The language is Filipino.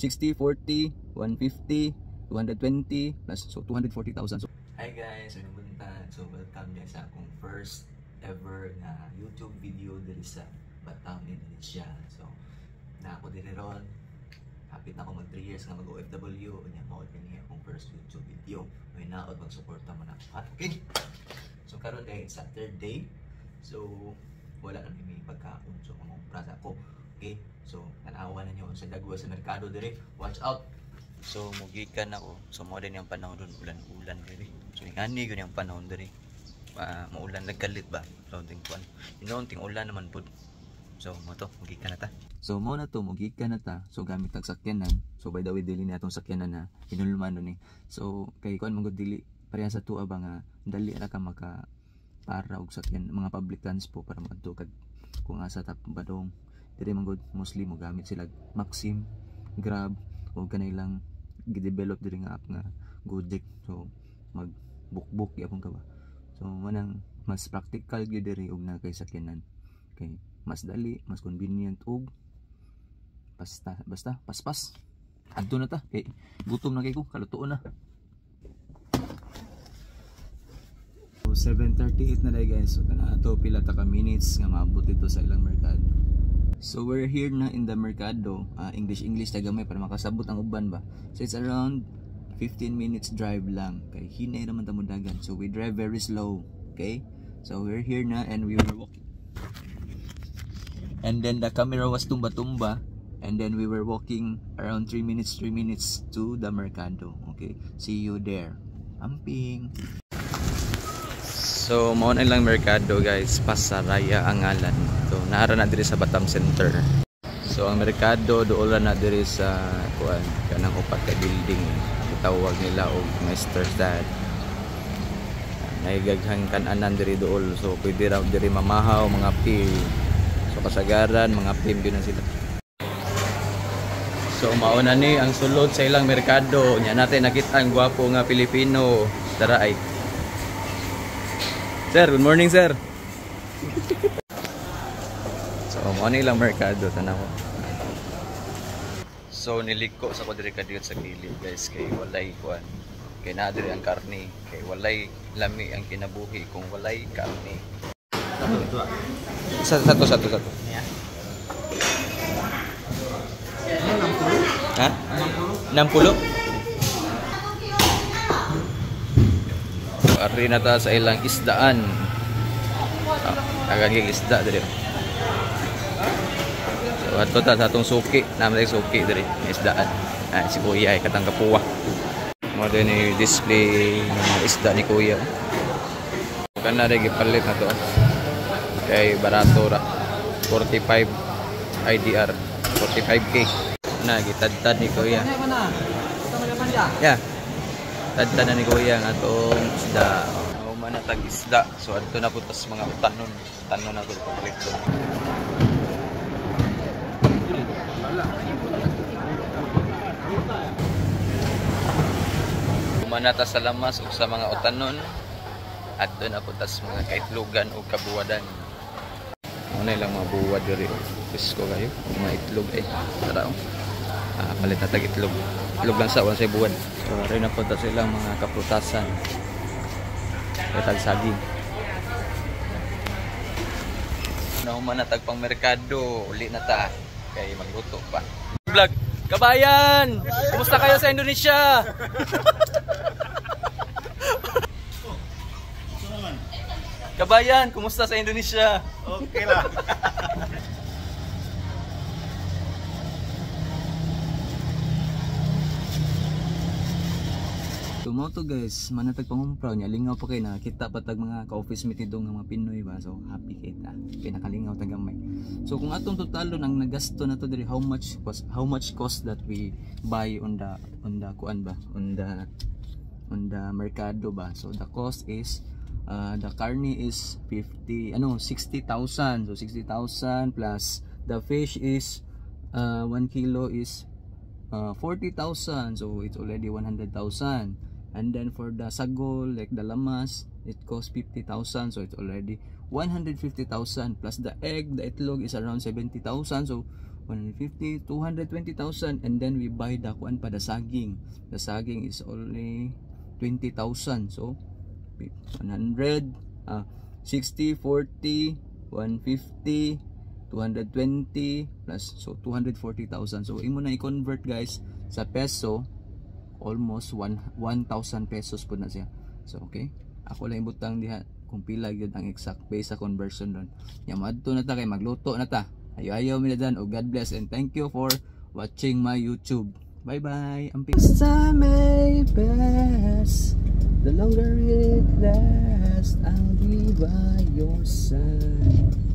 60, 40, 150, 220 plus, so 240,000. So, hi guys, so welcome guys sa akong first ever na YouTube video diri sa Batam, Indonesia. So na ako diri ron, hapit na ako mag 3 years nga mag-OFW, unya mao kini akong first YouTube video. May naod mag-suporta mo na. Okay. So karon day sa third day. So wala na may pagkaon, so mamumpra ako. Okay, so tanawa na nyo sa dagwa sa merkado dire. Watch out. So mugikan ako. So mo din yung panahon doon, ulan-ulan dire. So ngani gyud yung panahon dire. Maulan nagkalit ba. So ting kuan. Ting ulan naman pud. So mo to, mugikan na ta. So mo na to, mugikan na ta. So gamit tag sakyanan. So by the way dili na atong sakyanan na hinulman ni. So kay kuan mangud dili pareha sa tuwa ba nga dali ra ka maka para og sakyan mga public transport para madto kag kung asa ta badong. Diri man gud mostly mo gamit sila Maxim, Grab o kanailang gi-develop diri nga app nga Gojek. So mag-book yapon ka ba. So manang mas practical gyud diri og na kay sakyanan. Kay mas dali, mas convenient og basta paspas. Adto na ta kay gutom na kay ko, kalutuon na. So 7:38 na day guys. So ato pila ta ka minutes nga maabot dito sa ilang merkado. So we're here na in the mercado. English tagamay para makasabot ang uban ba. So it's around 15 minutes drive lang. Kay hinay naman ta mo dagan. So we drive very slow. Okay? So we're here na and we were walking. And then the camera was tumba-tumba. And then we were walking around 3 minutes to the mercado. Okay? See you there. Amping. So mao na lang merkado guys, Pasaraya ang ngalan. So naara na diri sa Batam Center. So ang merkado dool na diri sa kuan kanang upat ka building. Gitawag nila og Master Dad. Naigaghang kan-anan diri dool. So pwede ra diri mamahaw mga pim. So kasagaran mga pim gyud na sila. So mao na ni ang sulod sa ilang merkado. Nya natin nakita ang gwapo nga Pilipino. Tara ay. Sir, good morning sir. So, mo lang merkado tanaw. So, niliko sa ko diri kadiyot sa gilid guys kay walay kuan. Kay naa diri ang karne, kay walay lami ang kinabuhi kung walay karne. Satu. Yeah. Ha? 60? Ari na ta sa ilang isdaan. Agaging isda diri. So ato ta sa atong suki, naman suki diri, isdaan. Si Kuya ay katang kapuwa. Mo din ni display ng isda ni Kuya. Kana ra gipalit na to. Kay barato ra. 45 IDR, 45k. Na gitadtad ni Kuya. Yeah. Tadta na ni Kuya ang atong isda. Manatag isda. So adto na putas mga utanon. Tanon na to kompleto. Manata sa lamas ug sa mga utanon. Adto na putas mga kaitlogan ug kabuwadan. Ano lang mga buwad diri. Pisko kayo. Mga itlog ay. Tara oh. Palit na tag itlog. Itlog lang sa say buwan. So rin na po silang mga kaprutasan. Tag saging. Nauman na tag pang merkado, uli na ta kay magluto pa. Vlog, kabayan! Kumusta kayo sa Indonesia? Kabayan, kumusta sa Indonesia? Okay lang. Tumoto guys, manatag pangumpaw niya, lingaw pa kayo, nakita pa tag mga ka-office meet nito ng mga Pinoy ba, so happy kita, pinakalingaw tagamay. So kung atong totalo nang nagasto na to diri, how much cost that we buy on the kuan ba, on the mercado ba. So the cost is the carne is 60,000, so 60,000 plus the fish is 1 kilo is 40,000, so it's already 100,000. And then for the sagol, like the lamas, it costs 50,000, so it's already 150,000 plus the egg, the itlog is around 70,000, so 150, 220,000, and then we buy the kuan pa, the saging. The saging is only 20,000. So 100, 60, 40, 150, 220 plus, so 240,000. So imo na i-convert guys sa peso, almost 1,000 pesos po na siya. So okay, ako lang ibutang diha kung pila gyud ang exact base sa conversion doon. Ya madto na ta kay magluto na ta. Ayaw mi na dyan. Oh, God bless and thank you for watching my YouTube. Bye bye. This time may pass, the longer it lasts, I'll be by your side.